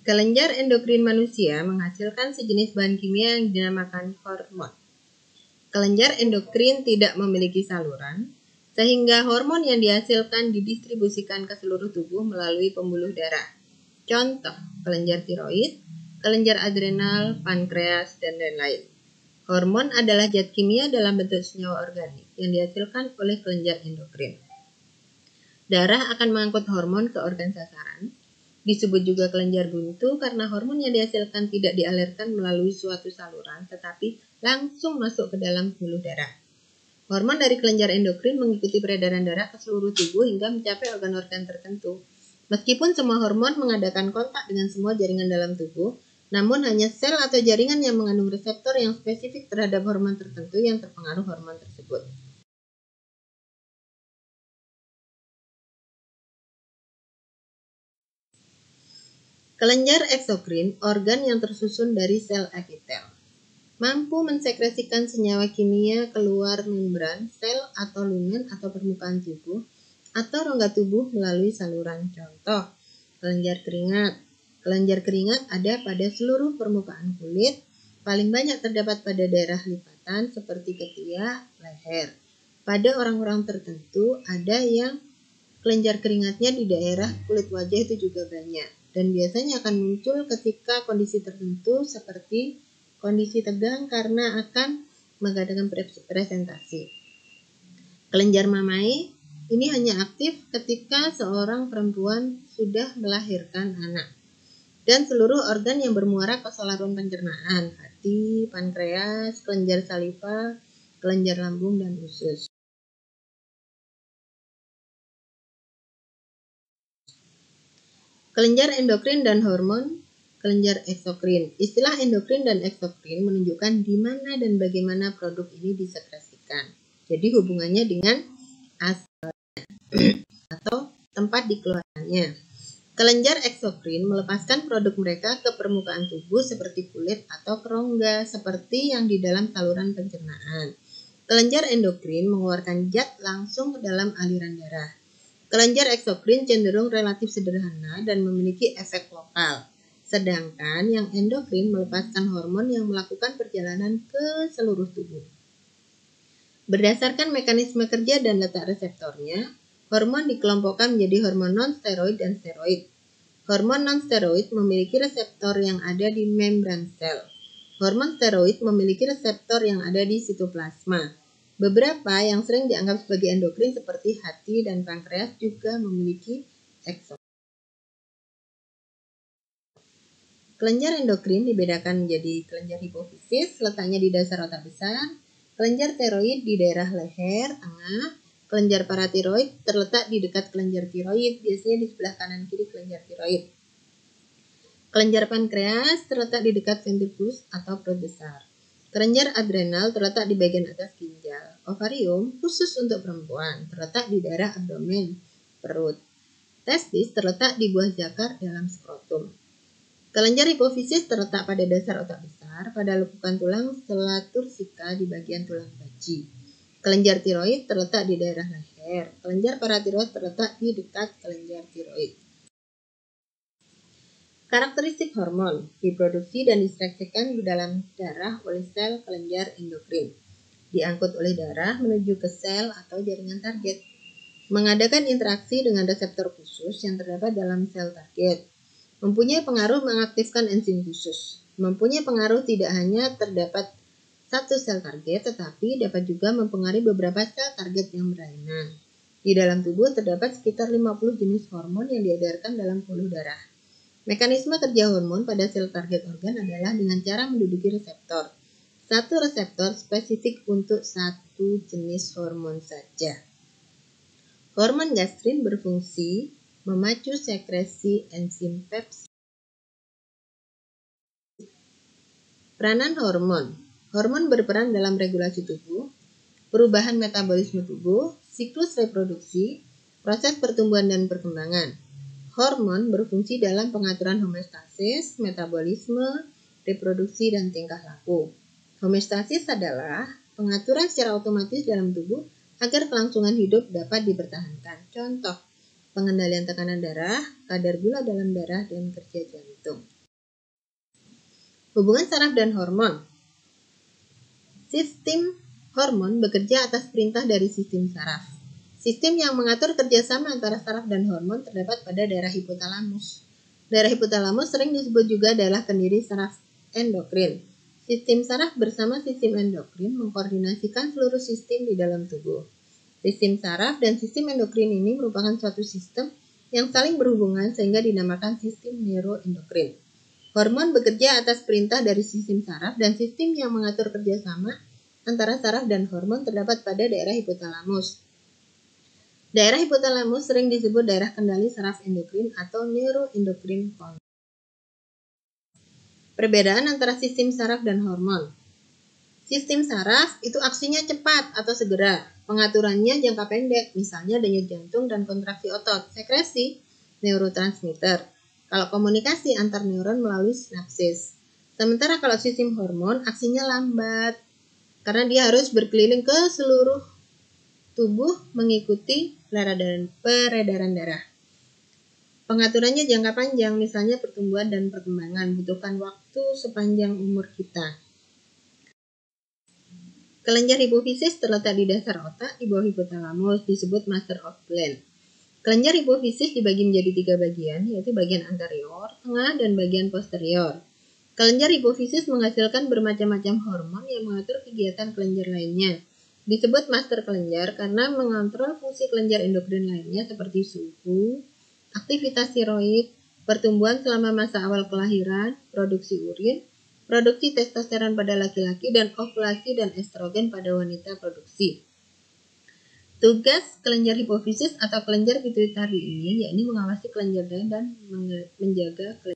Kelenjar endokrin manusia menghasilkan sejenis bahan kimia yang dinamakan hormon. Kelenjar endokrin tidak memiliki saluran, sehingga hormon yang dihasilkan didistribusikan ke seluruh tubuh melalui pembuluh darah. Contoh, kelenjar tiroid, kelenjar adrenal, pankreas, dan lain-lain. Hormon adalah zat kimia dalam bentuk senyawa organik yang dihasilkan oleh kelenjar endokrin. Darah akan mengangkut hormon ke organ sasaran. Disebut juga kelenjar buntu karena hormon yang dihasilkan tidak dialirkan melalui suatu saluran, tetapi langsung masuk ke dalam pembuluh darah. Hormon dari kelenjar endokrin mengikuti peredaran darah ke seluruh tubuh hingga mencapai organ-organ tertentu. Meskipun semua hormon mengadakan kontak dengan semua jaringan dalam tubuh, namun hanya sel atau jaringan yang mengandung reseptor yang spesifik terhadap hormon tertentu yang terpengaruh hormon tersebut. Kelenjar eksokrin, organ yang tersusun dari sel epitel, mampu mensekresikan senyawa kimia keluar membran sel atau lumen atau permukaan tubuh atau rongga tubuh melalui saluran. Contoh, kelenjar keringat. Kelenjar keringat ada pada seluruh permukaan kulit, paling banyak terdapat pada daerah lipatan seperti ketiak, leher. Pada orang-orang tertentu ada yang kelenjar keringatnya di daerah kulit wajah itu juga banyak, dan biasanya akan muncul ketika kondisi tertentu seperti kondisi tegang karena akan mengadakan presentasi. Kelenjar mamai ini hanya aktif ketika seorang perempuan sudah melahirkan anak. Dan seluruh organ yang bermuara ke saluran pencernaan, hati, pankreas, kelenjar saliva, kelenjar lambung, dan usus. Kelenjar endokrin dan hormon kelenjar eksokrin. Istilah endokrin dan eksokrin menunjukkan di mana dan bagaimana produk ini disekresikan. Jadi hubungannya dengan asalnya atau tempat dikeluarannya. Kelenjar eksokrin melepaskan produk mereka ke permukaan tubuh seperti kulit atau kerongga seperti yang di dalam saluran pencernaan. Kelenjar endokrin mengeluarkan zat langsung ke dalam aliran darah. Kelenjar eksokrin cenderung relatif sederhana dan memiliki efek lokal. Sedangkan yang endokrin melepaskan hormon yang melakukan perjalanan ke seluruh tubuh. Berdasarkan mekanisme kerja dan letak reseptornya, hormon dikelompokkan menjadi hormon non-steroid dan steroid. Hormon non-steroid memiliki reseptor yang ada di membran sel. Hormon steroid memiliki reseptor yang ada di sitoplasma. Beberapa yang sering dianggap sebagai endokrin seperti hati dan pankreas juga memiliki eksokrin. Kelenjar endokrin dibedakan menjadi kelenjar hipofisis, letaknya di dasar otak besar, kelenjar tiroid di daerah leher, tengah, kelenjar paratiroid terletak di dekat kelenjar tiroid, biasanya di sebelah kanan kiri kelenjar tiroid. Kelenjar pankreas terletak di dekat ventriculus atau perut besar. Kelenjar adrenal terletak di bagian atas ginjal. Ovarium, khusus untuk perempuan, terletak di daerah abdomen, perut. Testis terletak di buah zakar dalam skrotum. Kelenjar hipofisis terletak pada dasar otak besar, pada lekukan tulang sela tursika di bagian tulang baji. Kelenjar tiroid terletak di daerah leher. Kelenjar paratiroid terletak di dekat kelenjar tiroid. Karakteristik hormon diproduksi dan disekresikan di dalam darah oleh sel kelenjar endokrin. Diangkut oleh darah menuju ke sel atau jaringan target. Mengadakan interaksi dengan reseptor khusus yang terdapat dalam sel target. Mempunyai pengaruh mengaktifkan enzim khusus. Mempunyai pengaruh tidak hanya terdapat satu sel target, tetapi dapat juga mempengaruhi beberapa sel target yang berlainan. Di dalam tubuh terdapat sekitar 50 jenis hormon yang diedarkan dalam pembuluh darah. Mekanisme kerja hormon pada sel target organ adalah dengan cara menduduki reseptor. Satu reseptor spesifik untuk satu jenis hormon saja. Hormon gastrin berfungsi memacu sekresi enzim pepsid. Peranan hormon. Hormon berperan dalam regulasi tubuh, perubahan metabolisme tubuh, siklus reproduksi, proses pertumbuhan dan perkembangan. Hormon berfungsi dalam pengaturan homeostasis, metabolisme, reproduksi, dan tingkah laku. Homeostasis adalah pengaturan secara otomatis dalam tubuh agar kelangsungan hidup dapat dipertahankan. Contoh, pengendalian tekanan darah, kadar gula dalam darah, dan kerja jantung. Hubungan saraf dan hormon. Sistem hormon bekerja atas perintah dari sistem saraf. Sistem yang mengatur kerjasama antara saraf dan hormon terdapat pada daerah hipotalamus. Daerah hipotalamus sering disebut juga daerah pendiri saraf endokrin. Sistem saraf bersama sistem endokrin mengkoordinasikan seluruh sistem di dalam tubuh. Sistem saraf dan sistem endokrin ini merupakan suatu sistem yang saling berhubungan sehingga dinamakan sistem neuroendokrin. Hormon bekerja atas perintah dari sistem saraf dan sistem yang mengatur kerjasama antara saraf dan hormon terdapat pada daerah hipotalamus. Daerah hipotalamus sering disebut daerah kendali saraf endokrin atau neuroendokrin control. Perbedaan antara sistem saraf dan hormon. Sistem saraf itu aksinya cepat atau segera. Pengaturannya jangka pendek, misalnya denyut jantung dan kontraksi otot. Sekresi neurotransmitter. Kalau komunikasi antar neuron melalui sinapsis. Sementara kalau sistem hormon aksinya lambat, karena dia harus berkeliling ke seluruh tubuh mengikuti peredaran darah. Pengaturannya jangka panjang, misalnya pertumbuhan dan perkembangan, butuhkan waktu sepanjang umur kita. Kelenjar hipofisis terletak di dasar otak di bawah hipotalamus, disebut master of gland. Kelenjar hipofisis dibagi menjadi 3 bagian, yaitu bagian anterior, tengah, dan bagian posterior. Kelenjar hipofisis menghasilkan bermacam-macam hormon yang mengatur kegiatan kelenjar lainnya. Disebut master kelenjar karena mengontrol fungsi kelenjar endokrin lainnya seperti suhu, aktivitas tiroid, pertumbuhan selama masa awal kelahiran, produksi urin, produksi testosteron pada laki-laki, dan ovulasi dan estrogen pada wanita produksi. Tugas kelenjar hipofisis atau kelenjar pituitari ini yakni mengawasi kelenjar lain dan menjaga kelenjar